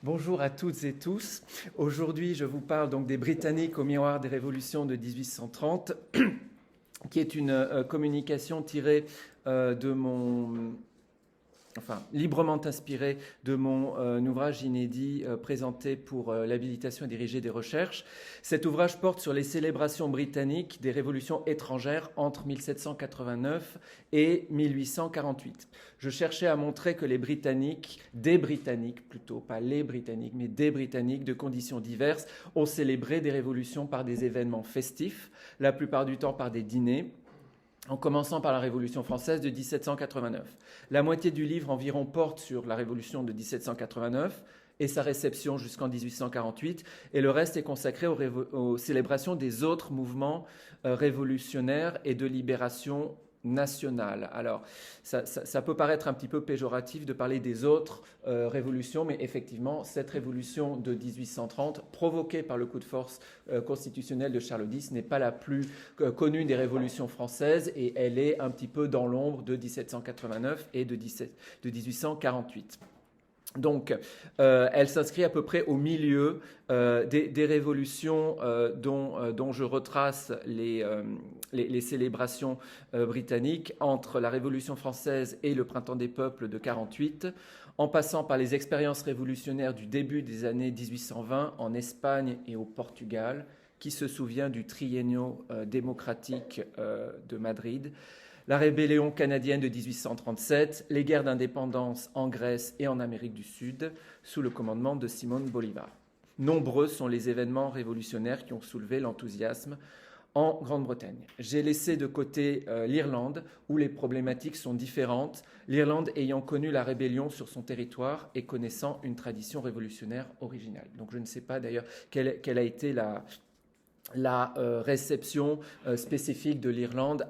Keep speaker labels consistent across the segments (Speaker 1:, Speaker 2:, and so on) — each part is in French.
Speaker 1: Bonjour à toutes et tous. Aujourd'hui, je vous parle donc des Britanniques au miroir des révolutions de 1830, qui est une communication tirée de mon... librement inspiré de mon ouvrage inédit présenté pour l'habilitation et diriger des recherches. Cet ouvrage porte sur les célébrations britanniques des révolutions étrangères entre 1789 et 1848. Je cherchais à montrer que des Britanniques plutôt, pas les Britanniques, mais des Britanniques de conditions diverses ont célébré des révolutions par des événements festifs, la plupart du temps par des dîners, en commençant par la Révolution française de 1789. La moitié du livre environ porte sur la Révolution de 1789 et sa réception jusqu'en 1848, et le reste est consacré aux célébrations des autres mouvements révolutionnaires et de libération nationale. Alors, ça peut paraître un petit peu péjoratif de parler des autres révolutions, mais effectivement, cette révolution de 1830, provoquée par le coup de force constitutionnel de Charles X, n'est pas la plus connue des révolutions françaises, et elle est un petit peu dans l'ombre de 1789 et de 1848. Donc, elle s'inscrit à peu près au milieu des révolutions dont je retrace les célébrations britanniques entre la Révolution française et le Printemps des peuples de 48, en passant par les expériences révolutionnaires du début des années 1820 en Espagne et au Portugal. Qui se souvient du triennio démocratique de Madrid, la rébellion canadienne de 1837, les guerres d'indépendance en Grèce et en Amérique du Sud, sous le commandement de Simón Bolívar. Nombreux sont les événements révolutionnaires qui ont soulevé l'enthousiasme en Grande-Bretagne. J'ai laissé de côté l'Irlande, où les problématiques sont différentes, l'Irlande ayant connu la rébellion sur son territoire et connaissant une tradition révolutionnaire originale. Donc je ne sais pas d'ailleurs quelle a été la réception spécifique de l'Irlande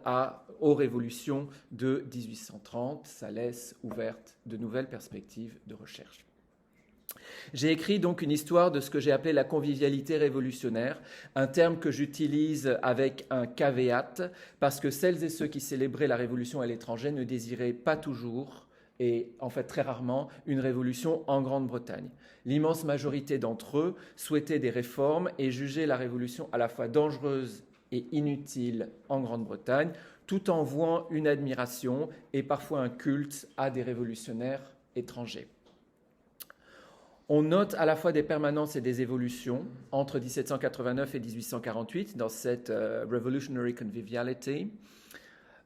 Speaker 1: aux révolutions de 1830. Ça laisse ouvertes de nouvelles perspectives de recherche. J'ai écrit donc une histoire de ce que j'ai appelé la convivialité révolutionnaire, un terme que j'utilise avec un caveat, parce que celles et ceux qui célébraient la révolution à l'étranger ne désiraient pas toujours, et en fait très rarement, une révolution en Grande-Bretagne. L'immense majorité d'entre eux souhaitaient des réformes et jugeaient la révolution à la fois dangereuse et inutile en Grande-Bretagne, tout en vouant une admiration et parfois un culte à des révolutionnaires étrangers. On note à la fois des permanences et des évolutions entre 1789 et 1848 dans cette Revolutionary Conviviality.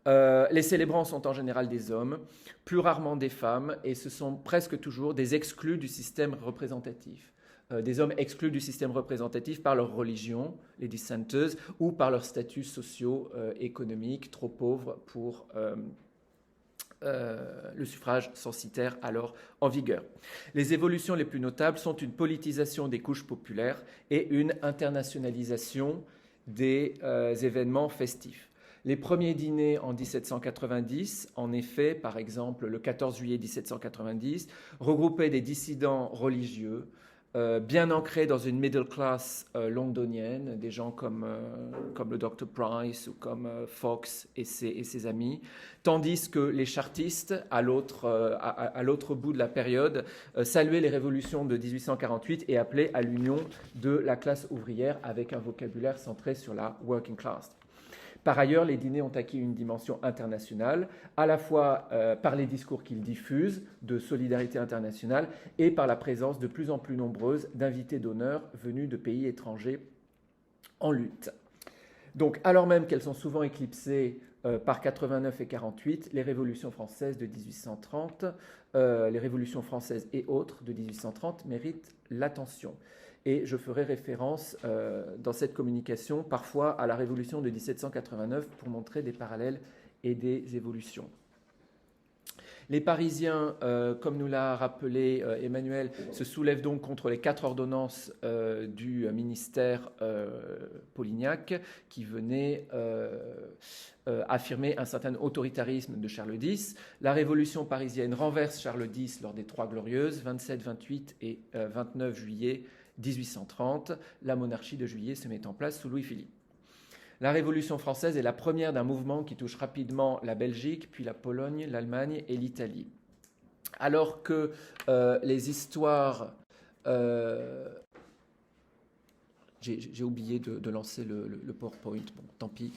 Speaker 1: Les célébrants sont en général des hommes, plus rarement des femmes, et ce sont presque toujours des exclus du système représentatif. Des hommes exclus du système représentatif par leur religion, les dissenters, ou par leur statut socio-économique, trop pauvre pour le suffrage censitaire alors en vigueur. Les évolutions les plus notables sont une politisation des couches populaires et une internationalisation des événements festifs. Les premiers dîners en 1790, en effet, par exemple le 14 juillet 1790, regroupaient des dissidents religieux, bien ancrés dans une middle class londonienne, des gens comme le Dr. Price ou comme Fox et ses amis, tandis que les chartistes, à l'autre bout de la période, saluaient les révolutions de 1848 et appelaient à l'union de la classe ouvrière avec un vocabulaire centré sur la working class. Par ailleurs, les dîners ont acquis une dimension internationale, à la fois par les discours qu'ils diffusent de solidarité internationale et par la présence de plus en plus nombreuse d'invités d'honneur venus de pays étrangers en lutte. Donc, alors même qu'elles sont souvent éclipsées par 89 et 48, les révolutions françaises de 1830, les révolutions françaises et autres de 1830 méritent l'attention. Et je ferai référence dans cette communication parfois à la révolution de 1789 pour montrer des parallèles et des évolutions. Les Parisiens, comme nous l'a rappelé Emmanuel, se soulèvent donc contre les 4 ordonnances du ministère Polignac qui venaient affirmer un certain autoritarisme de Charles X. La révolution parisienne renverse Charles X lors des 3 Glorieuses, 27, 28 et 29 juillet 1830. La monarchie de Juillet se met en place sous Louis-Philippe. La Révolution française est la première d'un mouvement qui touche rapidement la Belgique, puis la Pologne, l'Allemagne et l'Italie. alors que les histoires... J'ai oublié de lancer le PowerPoint, bon, tant pis.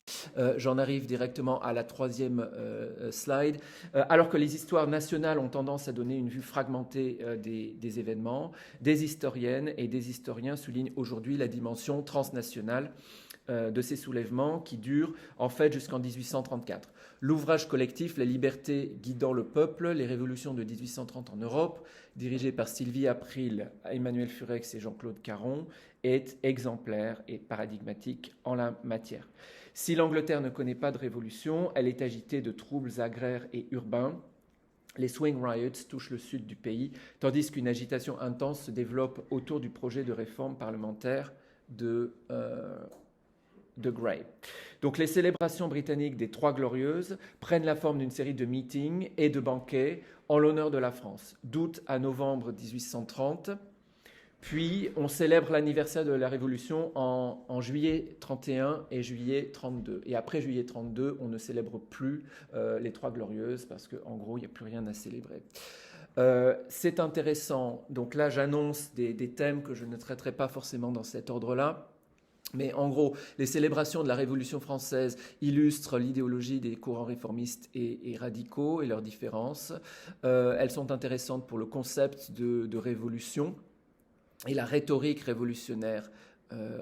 Speaker 1: J'en arrive directement à la troisième slide. Alors que les histoires nationales ont tendance à donner une vue fragmentée des événements, des historiennes et des historiens soulignent aujourd'hui la dimension transnationale de ces soulèvements qui durent en fait jusqu'en 1834. L'ouvrage collectif La liberté guidant le peuple, les révolutions de 1830 en Europe, dirigé par Sylvie April, Emmanuel Furex et Jean-Claude Caron, est exemplaire et paradigmatique en la matière. Si l'Angleterre ne connaît pas de révolution, elle est agitée de troubles agraires et urbains. Les swing riots touchent le sud du pays, tandis qu'une agitation intense se développe autour du projet de réforme parlementaire de Grey. Donc les célébrations britanniques des Trois Glorieuses prennent la forme d'une série de meetings et de banquets en l'honneur de la France, d'août à novembre 1830. Puis on célèbre l'anniversaire de la Révolution en juillet 31 et juillet 32. Et après juillet 32, on ne célèbre plus les Trois Glorieuses parce qu'en gros, il n'y a plus rien à célébrer. C'est intéressant. Donc là, j'annonce des thèmes que je ne traiterai pas forcément dans cet ordre-là. Mais en gros, les célébrations de la Révolution française illustrent l'idéologie des courants réformistes et radicaux et leurs différences. Elles sont intéressantes pour le concept de révolution et la rhétorique révolutionnaire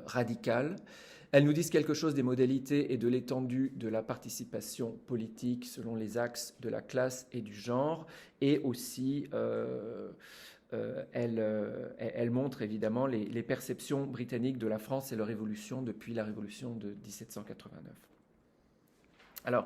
Speaker 1: radicale. Elles nous disent quelque chose des modalités et de l'étendue de la participation politique selon les axes de la classe et du genre, et aussi elle montre évidemment les perceptions britanniques de la France et leur évolution depuis la Révolution de 1789. Alors,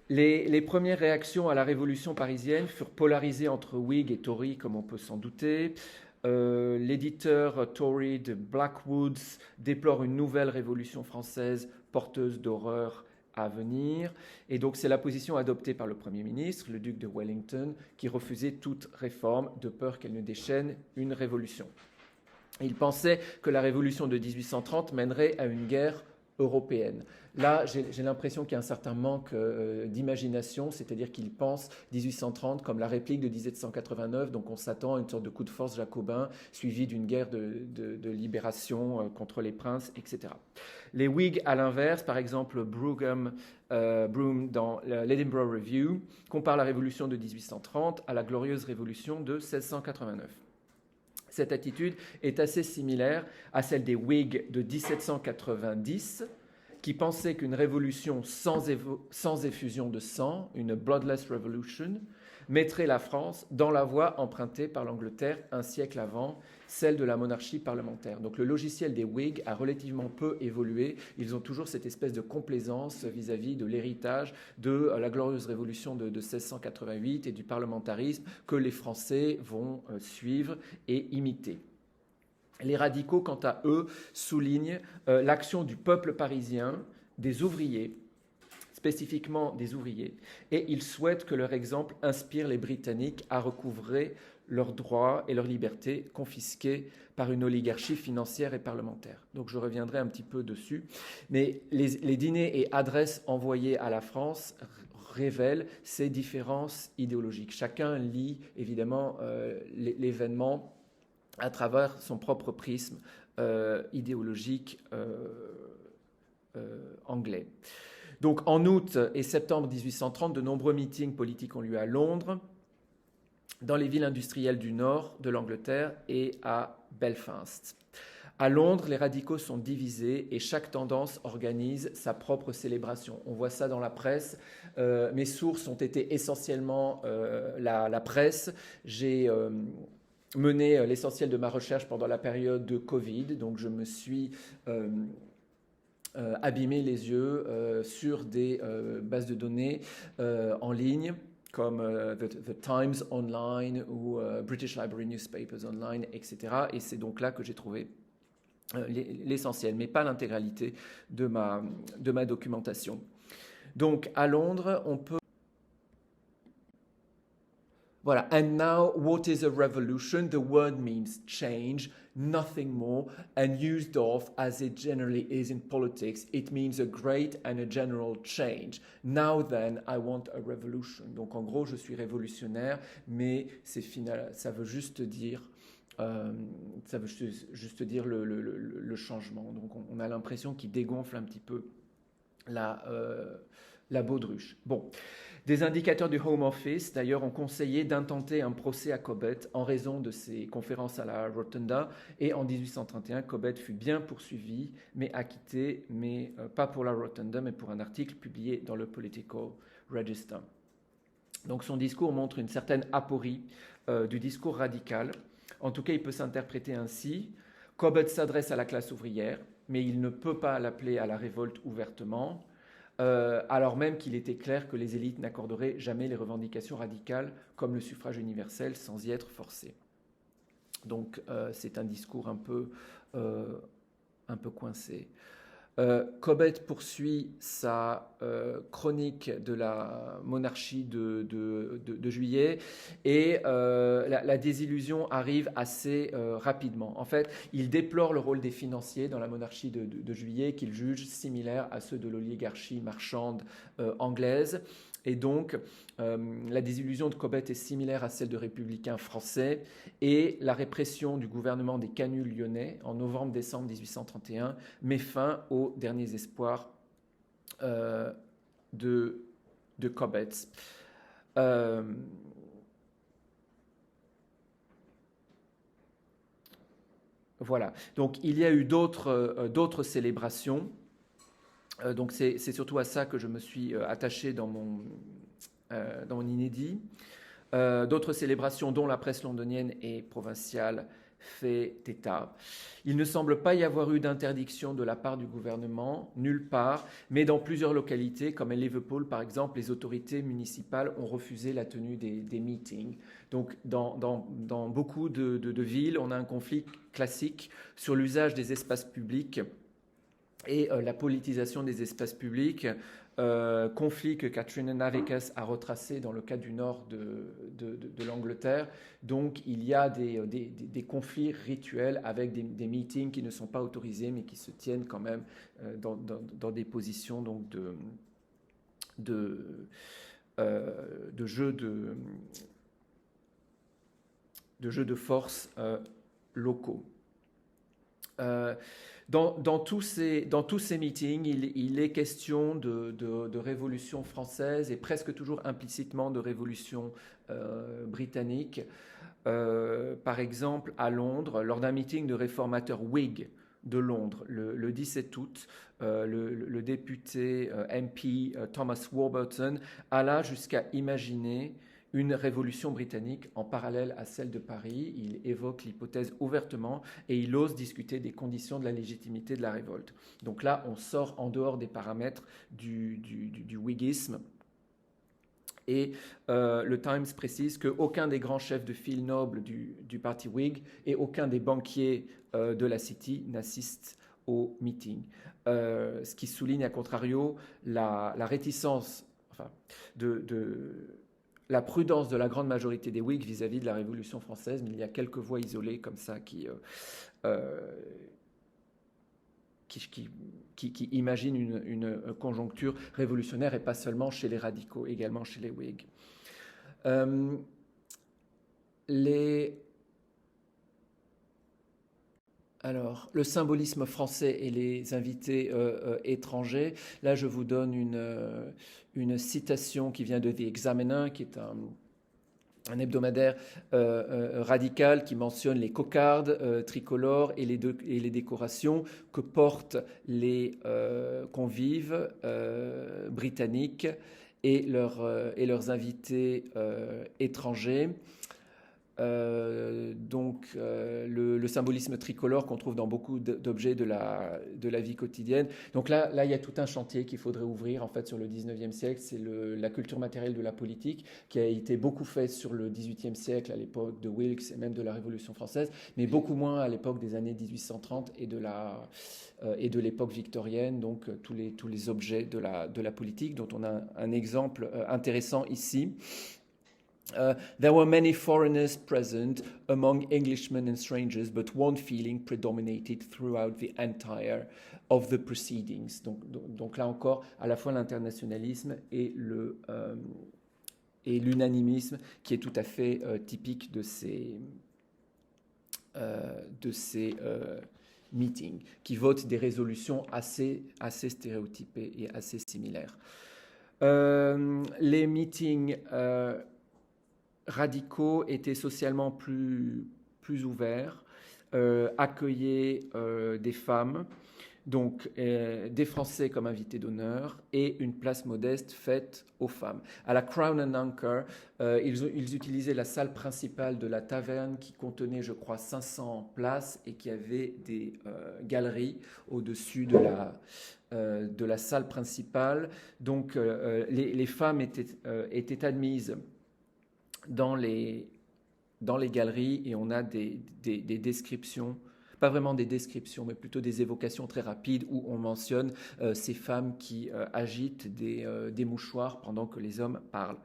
Speaker 1: les premières réactions à la Révolution parisienne furent polarisées entre Whig et Tory, comme on peut s'en douter. L'éditeur Tory de Blackwoods déplore une nouvelle révolution française porteuse d'horreur à venir. Et donc c'est la position adoptée par le Premier ministre, le duc de Wellington, qui refusait toute réforme de peur qu'elle ne déchaîne une révolution. Il pensait que la révolution de 1830 mènerait à une guerre européenne. Là, j'ai l'impression qu'il y a un certain manque d'imagination, c'est-à-dire qu'il pense 1830 comme la réplique de 1789, donc on s'attend à une sorte de coup de force jacobin suivi d'une guerre de libération contre les princes, etc. Les Whigs, à l'inverse, par exemple Broome dans l'Edinburgh Review, compare la révolution de 1830 à la glorieuse révolution de 1689. Cette attitude est assez similaire à celle des Whigs de 1790, qui pensaient qu'une révolution sans effusion de sang, une bloodless revolution, mettrait la France dans la voie empruntée par l'Angleterre un siècle avant, celle de la monarchie parlementaire. Donc le logiciel des Whigs a relativement peu évolué. Ils ont toujours cette espèce de complaisance vis-à-vis de l'héritage de la glorieuse révolution de 1688 et du parlementarisme que les Français vont suivre et imiter. Les radicaux, quant à eux, soulignent l'action du peuple parisien, des ouvriers, spécifiquement des ouvriers, et ils souhaitent que leur exemple inspire les Britanniques à recouvrer leurs droits et leurs libertés confisquées par une oligarchie financière et parlementaire. Donc je reviendrai un petit peu dessus. Mais les dîners et adresses envoyés à la France révèlent ces différences idéologiques. Chacun lit évidemment l'événement à travers son propre prisme idéologique anglais. Donc en août et septembre 1830, de nombreux meetings politiques ont lieu à Londres, dans les villes industrielles du nord de l'Angleterre et à Belfast. À Londres, les radicaux sont divisés et chaque tendance organise sa propre célébration. On voit ça dans la presse. Mes sources ont été essentiellement la presse. J'ai mené l'essentiel de ma recherche pendant la période de Covid, donc je me suis abîmé les yeux sur des bases de données en ligne comme The Times Online ou British Library Newspapers Online, etc. Et c'est donc là que j'ai trouvé l'essentiel, mais pas l'intégralité de ma documentation. Donc à Londres, on peut Voilà. And now, what is a revolution? The word means change, nothing more. And used of, as it generally is in politics, it means a great and a general change. Now then, I want a revolution. Donc en gros, je suis révolutionnaire, mais c'est final, ça veut juste dire le changement. Donc on a l'impression qu'il dégonfle un petit peu la baudruche. Bon. Des indicateurs du Home Office, d'ailleurs, ont conseillé d'intenter un procès à Cobbett en raison de ses conférences à la Rotunda. Et en 1831, Cobbett fut bien poursuivi, mais acquitté, mais pas pour la Rotunda, mais pour un article publié dans le Political Register. Donc son discours montre une certaine aporie du discours radical. En tout cas, il peut s'interpréter ainsi. Cobbett s'adresse à la classe ouvrière, mais il ne peut pas l'appeler à la révolte ouvertement. Alors même qu'il était clair que les élites n'accorderaient jamais les revendications radicales comme le suffrage universel sans y être forcées. Donc c'est un discours un peu coincé. Cobbett poursuit sa chronique de la monarchie de juillet et la désillusion arrive assez rapidement. En fait, il déplore le rôle des financiers dans la monarchie de juillet qu'il juge similaire à ceux de l'oligarchie marchande anglaise. Et donc, la désillusion de Cobbett est similaire à celle de républicains français et la répression du gouvernement des canuts lyonnais en novembre-décembre 1831 met fin aux derniers espoirs de Cobbett. Voilà. Donc, il y a eu d'autres célébrations. Donc c'est surtout à ça que je me suis attaché dans mon inédit. D'autres célébrations dont la presse londonienne et provinciale fait état. Il ne semble pas y avoir eu d'interdiction de la part du gouvernement, nulle part, mais dans plusieurs localités, comme à Liverpool par exemple, les autorités municipales ont refusé la tenue des meetings. Donc dans beaucoup de villes, on a un conflit classique sur l'usage des espaces publics et la politisation des espaces publics, conflit que Katrina Navikas a retracé dans le cas du nord de l'Angleterre. Donc il y a des conflits rituels avec des meetings qui ne sont pas autorisés mais qui se tiennent quand même dans des positions donc de jeu de force locaux. Dans tous ces meetings, il est question de révolution française et presque toujours implicitement de révolution britannique. Par exemple, à Londres, lors d'un meeting de réformateurs Whig de Londres, le 17 août, le député MP Thomas Warburton alla jusqu'à imaginer une révolution britannique en parallèle à celle de Paris. Il évoque l'hypothèse ouvertement et il ose discuter des conditions de la légitimité de la révolte. Donc là, on sort en dehors des paramètres du whiggisme. Et le Times précise qu'aucun des grands chefs de file nobles du parti Whig et aucun des banquiers de la City n'assistent au meeting. Ce qui souligne, à contrario, la réticence la prudence de la grande majorité des Whigs vis-à-vis de la Révolution française, mais il y a quelques voix isolées comme ça qui imaginent une conjoncture révolutionnaire et pas seulement chez les radicaux, également chez les Whigs. Alors, le symbolisme français et les invités étrangers. Là, je vous donne une citation qui vient de The Examiner, qui est un hebdomadaire radical qui mentionne les cocardes tricolores et les décorations que portent les convives britanniques et leurs invités étrangers. Le symbolisme tricolore qu'on trouve dans beaucoup d'objets de la vie quotidienne. Donc là, il y a tout un chantier qu'il faudrait ouvrir en fait sur le 19e siècle. C'est la culture matérielle de la politique qui a été beaucoup faite sur le 18e siècle à l'époque de Wilkes et même de la Révolution française, mais beaucoup moins à l'époque des années 1830 et de l'époque victorienne. Donc tous les objets de la politique dont on a un exemple intéressant ici. There were many foreigners present among Englishmen and strangers, but one feeling predominated throughout the entire of the proceedings. Donc là encore, à la fois l'internationalisme et l'unanimisme qui est tout à fait typique de ces meetings, qui votent des résolutions assez stéréotypées et assez similaires. Les meetings radicaux étaient socialement plus ouverts, accueillaient des femmes, donc des Français comme invités d'honneur et une place modeste faite aux femmes. À la Crown and Anchor, ils utilisaient la salle principale de la taverne qui contenait, je crois, 500 places et qui avait des galeries au-dessus de la salle principale. Donc les femmes étaient admises dans les galeries et on a des descriptions, pas vraiment des descriptions, mais plutôt des évocations très rapides où on mentionne ces femmes qui agitent des mouchoirs pendant que les hommes parlent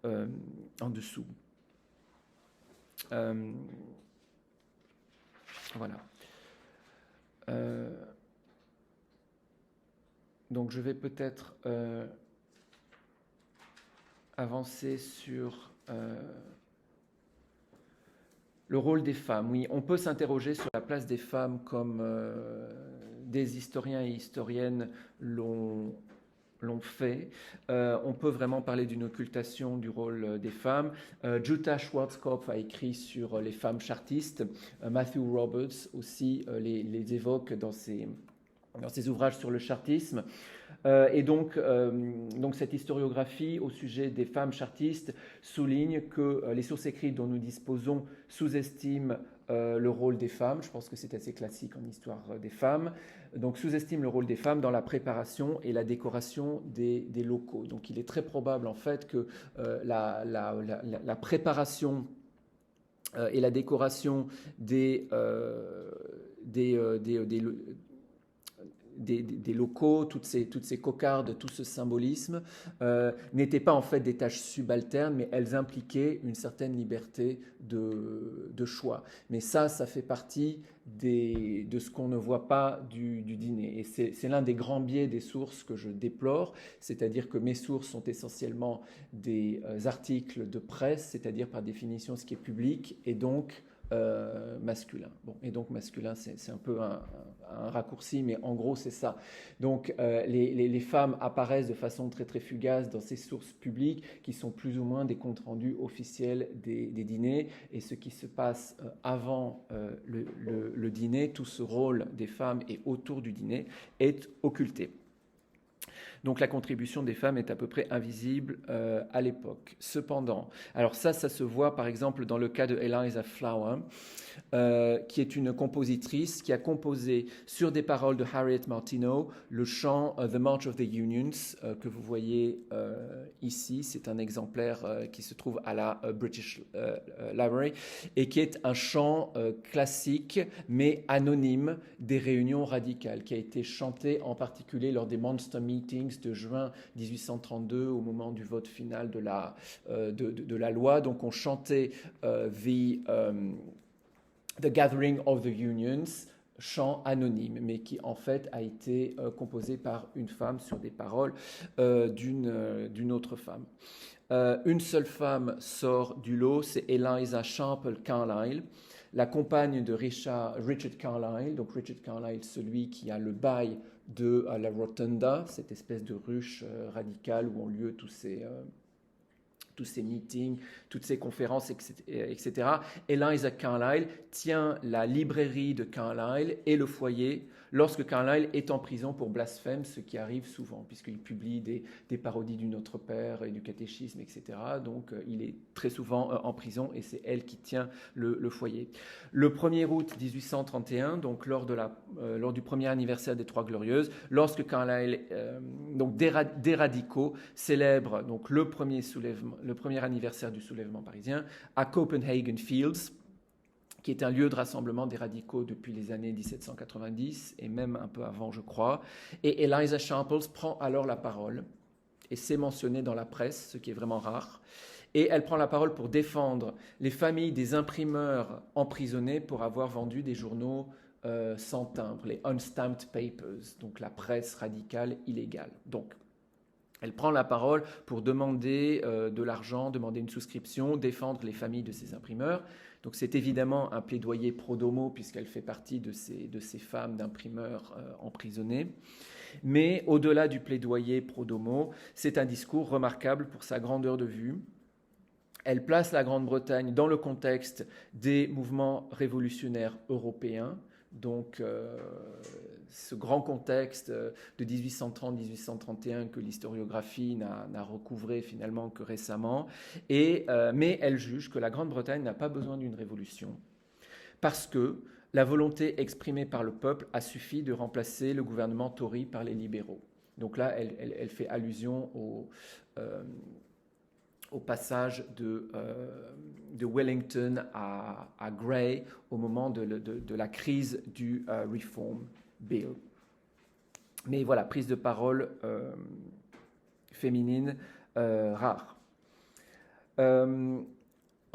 Speaker 1: en dessous. Voilà. Donc je vais peut-être avancer sur le rôle des femmes. Oui, on peut s'interroger sur la place des femmes comme des historiens et historiennes l'ont fait. On peut vraiment parler d'une occultation du rôle des femmes. Jutta Schwarzkopf a écrit sur les femmes chartistes. Matthew Roberts aussi les évoque dans ses ouvrages sur le chartisme. Et donc cette historiographie au sujet des femmes chartistes souligne que les sources écrites dont nous disposons sous-estiment le rôle des femmes. Je pense que c'est assez classique en histoire des femmes. Donc sous-estiment le rôle des femmes dans la préparation et la décoration des locaux. Donc il est très probable en fait que la préparation et la décoration des locaux, toutes ces cocardes, tout ce symbolisme, n'étaient pas en fait des tâches subalternes, mais elles impliquaient une certaine liberté de choix. Mais ça fait partie de ce qu'on ne voit pas du dîner. Et c'est l'un des grands biais des sources que je déplore, c'est-à-dire que mes sources sont essentiellement des articles de presse, c'est-à-dire par définition ce qui est public, et donc masculin. Bon, et donc masculin, c'est un peu un raccourci, mais en gros c'est ça. Donc les femmes apparaissent de façon très très fugace dans ces sources publiques qui sont plus ou moins des comptes rendus officiels des dîners, et ce qui se passe avant le dîner, tout ce rôle des femmes et autour du dîner est occulté. Donc la contribution des femmes est à peu près invisible à l'époque. Cependant, alors ça se voit par exemple dans le cas de Eliza Flower, qui est une compositrice qui a composé sur des paroles de Harriet Martineau le chant The March of the Unions que vous voyez ici. C'est un exemplaire qui se trouve à la British Library et qui est un chant classique mais anonyme des réunions radicales, qui a été chanté en particulier lors des Monster Meetings de juin 1832 au moment du vote final de la loi. Donc on chantait The Gathering of the Unions, chant anonyme, mais qui en fait a été composé par une femme sur des paroles d'une autre femme. Une seule femme sort du lot, c'est Eliza Shample Carlyle, la compagne de Richard Carlyle. Donc Richard Carlyle, celui qui a le bail de la Rotunda, cette espèce de ruche radicale où ont lieu tous ces meetings, toutes ces conférences, etc. Eliza Carlyle tient la librairie de Carlyle et le foyer lorsque Carlyle est en prison pour blasphème, ce qui arrive souvent, puisqu'il publie des parodies du Notre Père et du catéchisme, etc. Donc il est très souvent en prison et c'est elle qui tient le foyer. Le 1er août 1831, donc lors du premier anniversaire des Trois Glorieuses, lorsque Carlyle, donc des radicaux, célèbre donc le premier anniversaire du soulèvement parisien à Copenhagen Fields, qui est un lieu de rassemblement des radicaux depuis les années 1790 et même un peu avant, je crois. Et Eliza Shample prend alors la parole, et c'est mentionné dans la presse, ce qui est vraiment rare. Et elle prend la parole pour défendre les familles des imprimeurs emprisonnés pour avoir vendu des journaux sans timbre, les unstamped papers, donc la presse radicale illégale. Donc, elle prend la parole pour demander de l'argent, demander une souscription, défendre les familles de ces imprimeurs. Donc c'est évidemment un plaidoyer pro domo puisqu'elle fait partie de ces femmes d'imprimeurs emprisonnés. Mais au-delà du plaidoyer pro domo, c'est un discours remarquable pour sa grandeur de vue. Elle place la Grande-Bretagne dans le contexte des mouvements révolutionnaires européens, donc ce grand contexte de 1830-1831 que l'historiographie n'a recouvré finalement que récemment, mais elle juge que la Grande-Bretagne n'a pas besoin d'une révolution, parce que la volonté exprimée par le peuple a suffi de remplacer le gouvernement Tory par les libéraux. Donc là, elle fait allusion au passage de Wellington à Grey au moment de la crise du Reform Bill. Mais voilà, prise de parole féminine rare. En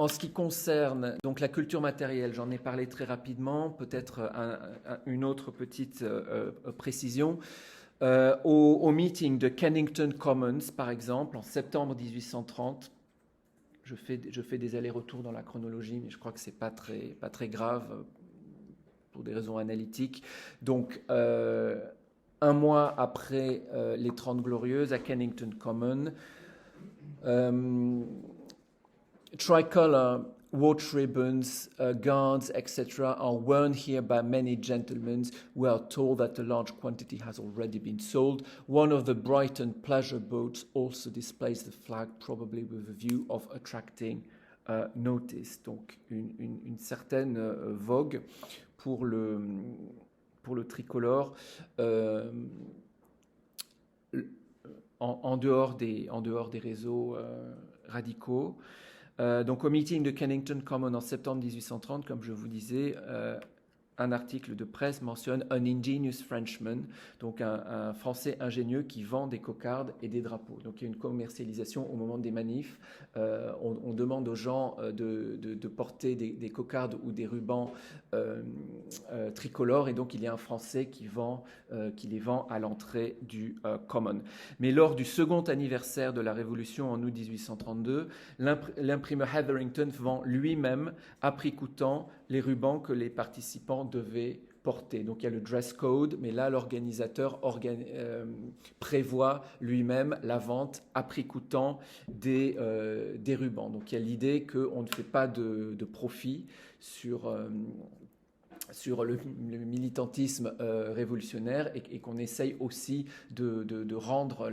Speaker 1: ce qui concerne donc la culture matérielle, j'en ai parlé très rapidement, peut-être une autre petite précision. Au meeting de Kennington Commons, par exemple, en septembre 1830, je fais des allers-retours dans la chronologie, mais je crois que ce n'est pas très grave pour des raisons analytiques. Donc, un mois après les 30 Glorieuses, à Kennington Commons, tricolor, watch ribbons, guards, etc. are worn here by many gentlemen who are told that a large quantity has already been sold. One of the Brighton pleasure boats also displays the flag, probably with a view of attracting notice. Donc une certaine vogue pour le tricolore en dehors des réseaux radicaux. Donc au meeting de Kennington Commons en septembre 1830, comme je vous disais, un article de presse mentionne « An ingenious Frenchman », donc un Français ingénieux qui vend des cocardes et des drapeaux. Donc il y a une commercialisation au moment des manifs. On demande aux gens de porter des cocardes ou des rubans tricolores, et donc il y a un Français qui les vend à l'entrée du Common. Mais lors du second anniversaire de la Révolution en août 1832, l'imprimeur Hetherington vend lui-même à prix coûtant les rubans que les participants devaient porter. Donc il y a le dress code, mais là l'organisateur prévoit lui-même la vente à prix coûtant des rubans. Donc il y a l'idée qu'on ne fait pas de profit sur le militantisme révolutionnaire et qu'on essaye aussi de rendre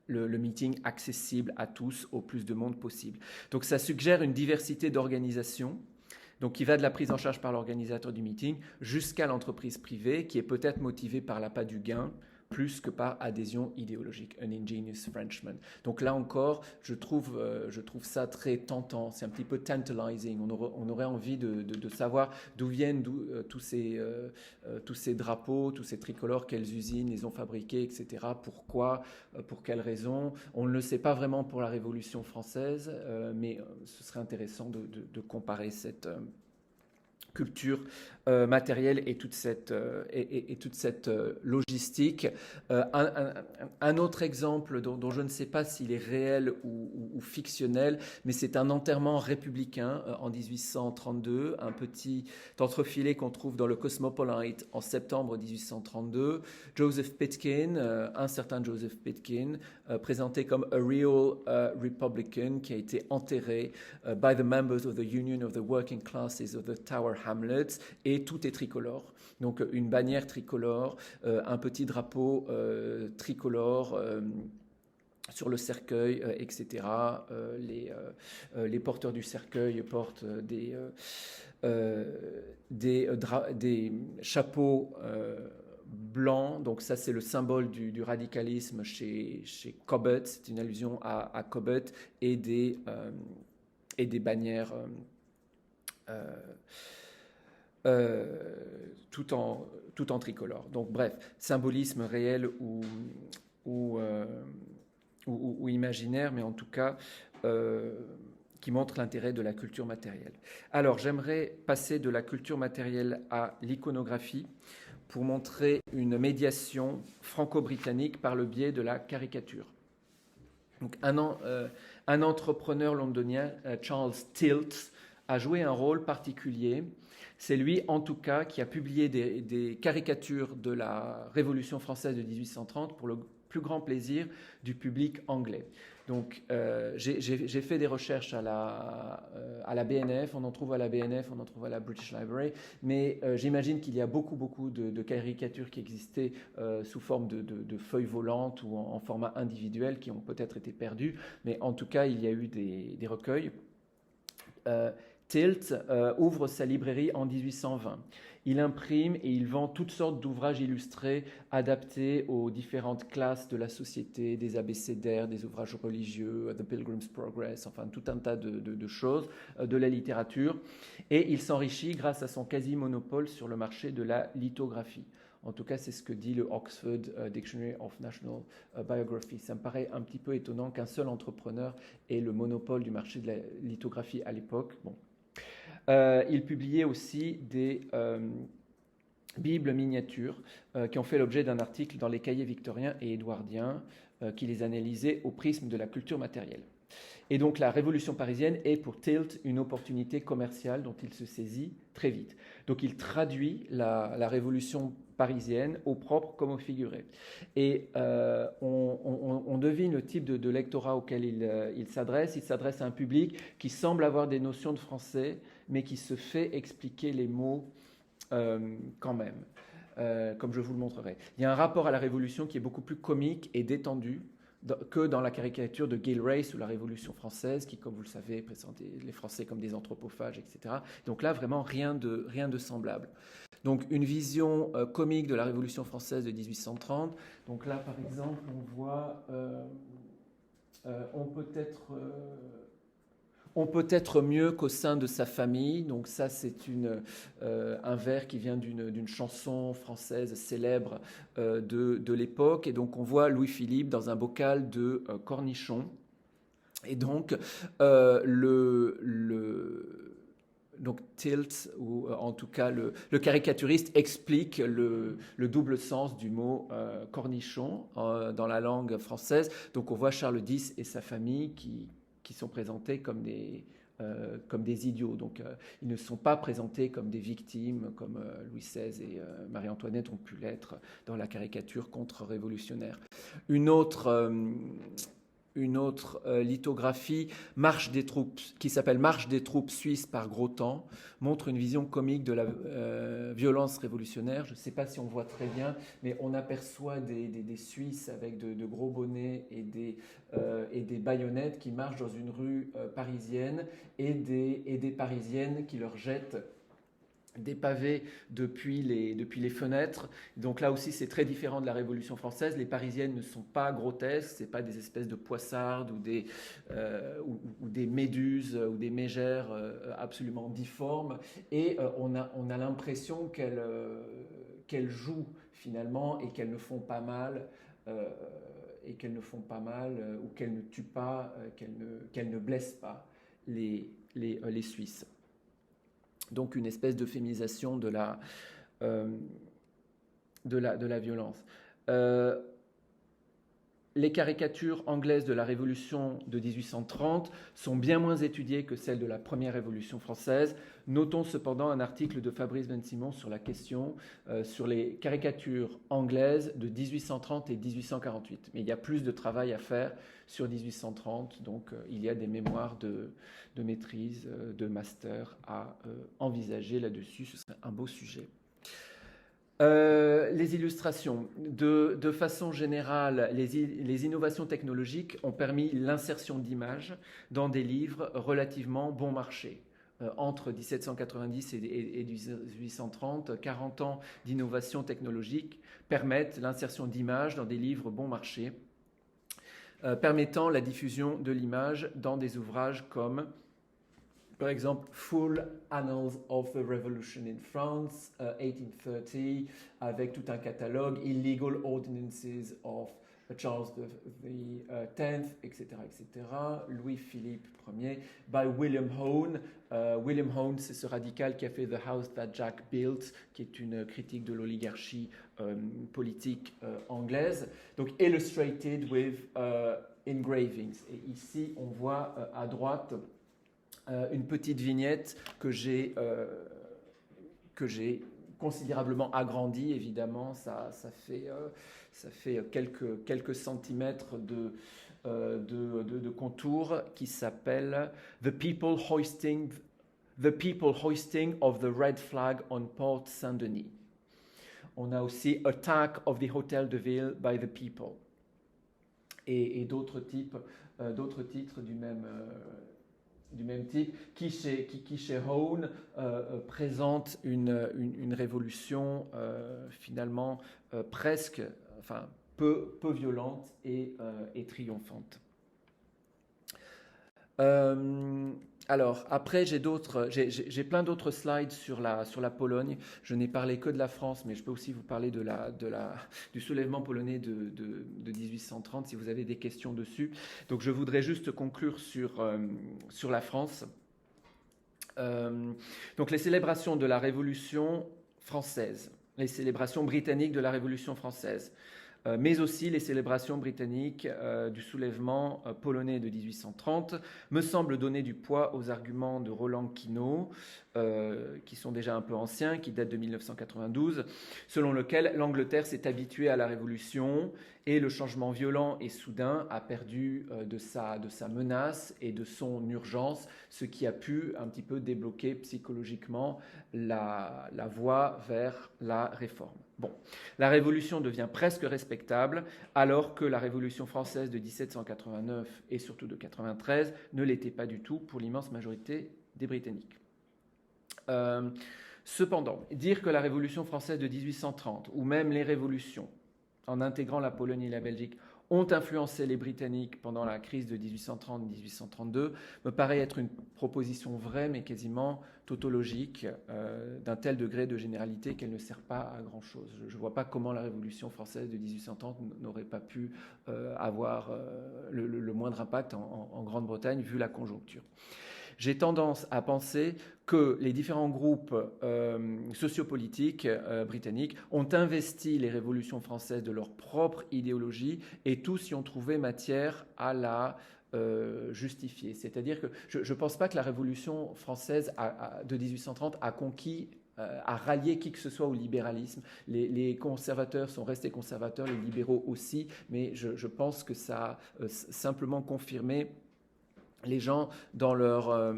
Speaker 1: le meeting accessible à tous, au plus de monde possible. Donc ça suggère une diversité d'organisations, donc qui va de la prise en charge par l'organisateur du meeting jusqu'à l'entreprise privée qui est peut-être motivée par l'appât du gain plus que par adhésion idéologique. An ingenious Frenchman. Donc là encore, je trouve ça très tentant. C'est un petit peu tantalizing. On aurait envie de savoir d'où viennent tous ces drapeaux, tous ces tricolores, quelles usines les ont fabriqués, etc. Pourquoi, pour quelles raisons. On ne le sait pas vraiment pour la Révolution française, mais ce serait intéressant de comparer cette culture matérielle et toute cette logistique. Un autre exemple dont je ne sais pas s'il est réel ou fictionnel, mais c'est un enterrement républicain en 1832, un petit entrefilé qu'on trouve dans le Cosmopolite en septembre 1832. Joseph Pitkin, un certain Joseph Pitkin, présenté comme a real Republican, qui a été enterré by the members of the Union of the Working Classes of the Tower Hamlets, et tout est tricolore. Donc une bannière tricolore, un petit drapeau tricolore sur le cercueil, etc. Les porteurs du cercueil portent des chapeaux blancs. Donc ça, c'est le symbole du radicalisme chez Cobbett. C'est une allusion à Cobbett, et des bannières tout en tricolore. Donc bref, symbolisme réel ou ou imaginaire, mais en tout cas qui montre l'intérêt de la culture matérielle. Alors, j'aimerais passer de la culture matérielle à l'iconographie pour montrer une médiation franco-britannique par le biais de la caricature. Donc, un entrepreneur londonien, Charles Tilts, a joué un rôle particulier. C'est lui, en tout cas, qui a publié des caricatures de la Révolution française de 1830 pour le plus grand plaisir du public anglais. Donc, j'ai fait des recherches à la BNF, on en trouve à la BNF, on en trouve à la British Library, mais j'imagine qu'il y a beaucoup de caricatures qui existaient sous forme de feuilles volantes ou en format individuel qui ont peut-être été perdues, mais en tout cas, il y a eu des recueils. Tilt ouvre sa librairie en 1820. Il imprime et il vend toutes sortes d'ouvrages illustrés adaptés aux différentes classes de la société, des abécédaires, des ouvrages religieux, The Pilgrim's Progress, enfin tout un tas de choses, de la littérature. Et il s'enrichit grâce à son quasi-monopole sur le marché de la lithographie. En tout cas, c'est ce que dit le Oxford Dictionary of National Biography. Ça me paraît un petit peu étonnant qu'un seul entrepreneur ait le monopole du marché de la lithographie à l'époque. Bon. Il publiait aussi des bibles miniatures qui ont fait l'objet d'un article dans les cahiers victoriens et édouardiens qui les analysaient au prisme de la culture matérielle. Et donc la révolution parisienne est pour Tilt une opportunité commerciale dont il se saisit très vite. Donc il traduit la révolution parisienne au propre comme au figuré. Et on devine le type de lectorat auquel il s'adresse. Il s'adresse à un public qui semble avoir des notions de français, mais qui se fait expliquer les mots quand même, comme je vous le montrerai. Il y a un rapport à la Révolution qui est beaucoup plus comique et détendu que dans la caricature de Gale Race ou la Révolution française, qui, comme vous le savez, présentait les Français comme des anthropophages, etc. Donc là, vraiment, rien de semblable. Donc une vision comique de la Révolution française de 1830. Donc là, par exemple, on voit... on peut être mieux qu'au sein de sa famille. Donc ça, c'est un vers qui vient d'une chanson française célèbre de l'époque. Et donc on voit Louis-Philippe dans un bocal de cornichons. Et donc donc Tilt, ou en tout cas le caricaturiste, explique le double sens du mot cornichon dans la langue française. Donc on voit Charles X et sa famille qui sont présentés comme des idiots. Donc ils ne sont pas présentés comme des victimes, comme Louis XVI et Marie-Antoinette ont pu l'être dans la caricature contre-révolutionnaire. Une autre lithographie, Marche des troupes, qui s'appelle Marche des troupes suisses par Grottan, montre une vision comique de la violence révolutionnaire. Je ne sais pas si on voit très bien, mais on aperçoit des Suisses avec de gros bonnets et des baïonnettes qui marchent dans une rue parisienne et des Parisiennes qui leur jettent des pavés depuis les fenêtres. Donc là aussi, c'est très différent de la Révolution française. Les Parisiennes ne sont pas grotesques, ce n'est pas des espèces de poissardes ou des méduses ou des mégères absolument difformes. Et on a l'impression qu'elles jouent finalement et qu'elles ne font pas mal. Ou qu'elles ne tuent pas, qu'elles ne blessent pas les Suisses. Donc une espèce d'euphémisation de la violence. Les caricatures anglaises de la Révolution de 1830 sont bien moins étudiées que celles de la première Révolution française. Notons cependant un article de Fabrice Ben-Simon sur la question sur les caricatures anglaises de 1830 et 1848. Mais il y a plus de travail à faire sur 1830, donc il y a des mémoires de maîtrise, de master à envisager là-dessus. Ce serait un beau sujet. Les illustrations. De façon générale, les innovations technologiques ont permis l'insertion d'images dans des livres relativement bon marché. Entre 1790 et 1830, 40 ans d'innovation technologique permettent l'insertion d'images dans des livres bon marché, permettant la diffusion de l'image dans des ouvrages comme... Par exemple, Full Annals of the Revolution in France, 1830, avec tout un catalogue, Illegal Ordinances of Charles X, etc., etc., Louis-Philippe Ier, by William Hone. William Hone, c'est ce radical qui a fait The House That Jack Built, qui est une critique de l'oligarchie politique anglaise. Donc, illustrated with engravings. Et ici, on voit à droite une petite vignette que j'ai considérablement agrandie, évidemment, ça fait quelques centimètres de contour, qui s'appelle The People Hoisting of the Red Flag on Port Saint-Denis. On a aussi Attack of the Hotel de Ville by the People. Et d'autres titres du même type, qui chez Hone présente une révolution finalement presque, enfin peu violente et triomphante. Alors, après, j'ai plein d'autres slides sur la Pologne. Je n'ai parlé que de la France, mais je peux aussi vous parler du soulèvement polonais de 1830, si vous avez des questions dessus. Donc, je voudrais juste conclure sur la France. Donc, les célébrations de la Révolution française, les célébrations britanniques de la Révolution française, mais aussi les célébrations britanniques du soulèvement polonais de 1830, me semblent donner du poids aux arguments de Roland Quinault, qui sont déjà un peu anciens, qui datent de 1992, selon lequel l'Angleterre s'est habituée à la Révolution et le changement violent et soudain a perdu de sa menace et de son urgence, ce qui a pu un petit peu débloquer psychologiquement la voie vers la réforme. Bon, la Révolution devient presque respectable, alors que la Révolution française de 1789 et surtout de 93 ne l'était pas du tout pour l'immense majorité des Britanniques. Cependant, dire que la Révolution française de 1830, ou même les révolutions, en intégrant la Pologne et la Belgique, ont influencé les Britanniques pendant la crise de 1830-1832, me paraît être une proposition vraie, mais quasiment tautologique, d'un tel degré de généralité qu'elle ne sert pas à grand-chose. Je ne vois pas comment la Révolution française de 1830 n'aurait pas pu avoir le moindre impact en Grande-Bretagne, vu la conjoncture. J'ai tendance à penser que les différents groupes sociopolitiques britanniques ont investi les révolutions françaises de leur propre idéologie et tous y ont trouvé matière à la justifier. C'est-à-dire que je ne pense pas que la Révolution française de 1830 a conquis à rallier qui que ce soit au libéralisme. Les conservateurs sont restés conservateurs, les libéraux aussi, mais je pense que ça a simplement confirmé les gens dans leur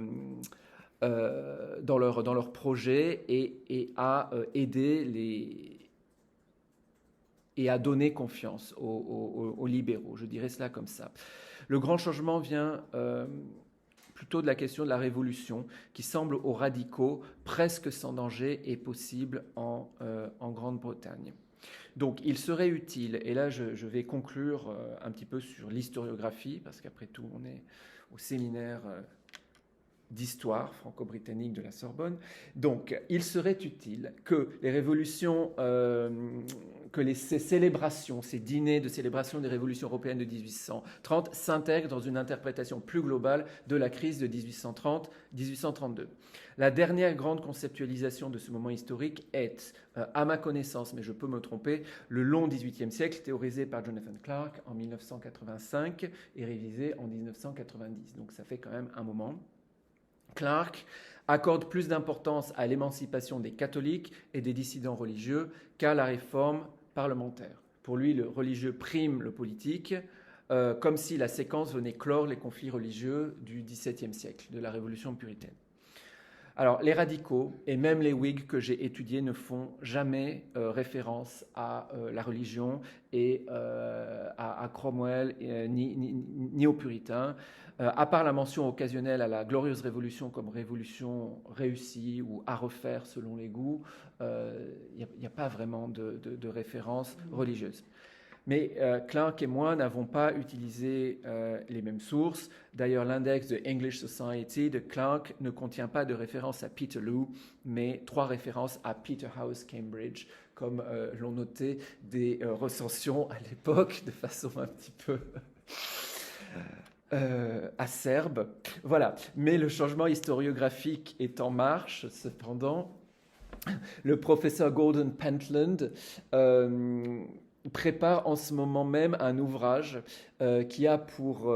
Speaker 1: projet et à aider et à donner confiance aux libéraux. Je dirais cela comme ça. Le grand changement vient plutôt de la question de la révolution, qui semble aux radicaux presque sans danger et possible en Grande-Bretagne. Donc, il serait utile, et là je vais conclure un petit peu sur l'historiographie, parce qu'après tout, on est au séminaire d'histoire franco-britannique de la Sorbonne. Donc, il serait utile que les révolutions, ces célébrations, ces dîners de célébration des révolutions européennes de 1830 s'intègrent dans une interprétation plus globale de la crise de 1830-1832. La dernière grande conceptualisation de ce moment historique est, à ma connaissance, mais je peux me tromper, le long XVIIIe siècle, théorisé par Jonathan Clark en 1985 et révisé en 1990. Donc ça fait quand même un moment. Clark accorde plus d'importance à l'émancipation des catholiques et des dissidents religieux qu'à la réforme parlementaire. Pour lui, le religieux prime le politique, comme si la séquence venait clore les conflits religieux du XVIIe siècle, de la Révolution puritaine. Alors, les radicaux et même les Whigs que j'ai étudiés ne font jamais référence à la religion et à Cromwell ni aux puritains, à part la mention occasionnelle à la glorieuse révolution comme révolution réussie ou à refaire selon les goûts. Il n'y a pas vraiment de référence religieuse. Mais Clarke et moi n'avons pas utilisé les mêmes sources. D'ailleurs, l'index de English Society de Clarke ne contient pas de référence à Peterloo, mais 3 références à Peterhouse, Cambridge, comme l'ont noté des recensions à l'époque, de façon un petit peu acerbe. Voilà. Mais le changement historiographique est en marche, cependant. Le professeur Gordon Pentland prépare en ce moment même un ouvrage qui a pour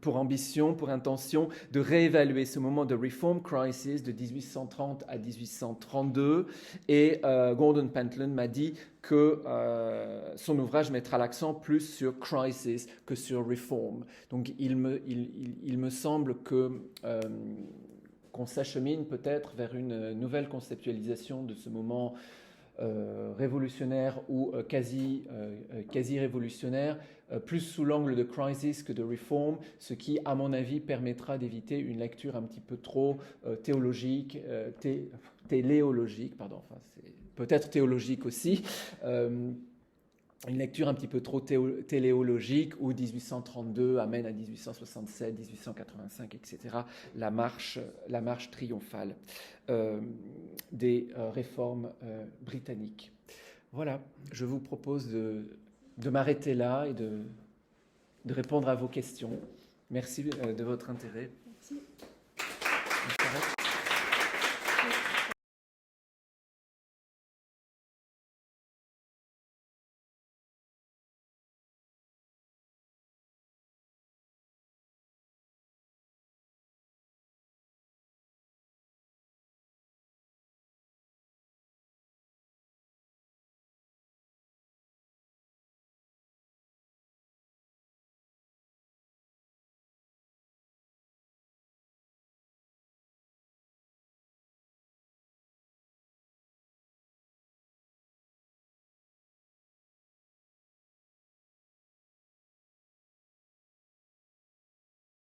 Speaker 1: ambition, pour intention de réévaluer ce moment de Reform Crisis de 1830 à 1832. Et Gordon Pentland m'a dit que son ouvrage mettra l'accent plus sur Crisis que sur Reform. Donc il me semble que qu'on s'achemine peut-être vers une nouvelle conceptualisation de ce moment révolutionnaire ou quasi révolutionnaire, plus sous l'angle de crisis que de reform, ce qui, à mon avis, permettra d'éviter une lecture un petit peu trop théologique, téléologique, pardon, enfin c'est peut-être théologique aussi, une lecture un petit peu trop téléologique où 1832 amène à 1867, 1885, etc. la marche triomphale des réformes britanniques. Voilà, je vous propose de m'arrêter là et de répondre à vos questions. Merci de votre intérêt.
Speaker 2: Merci.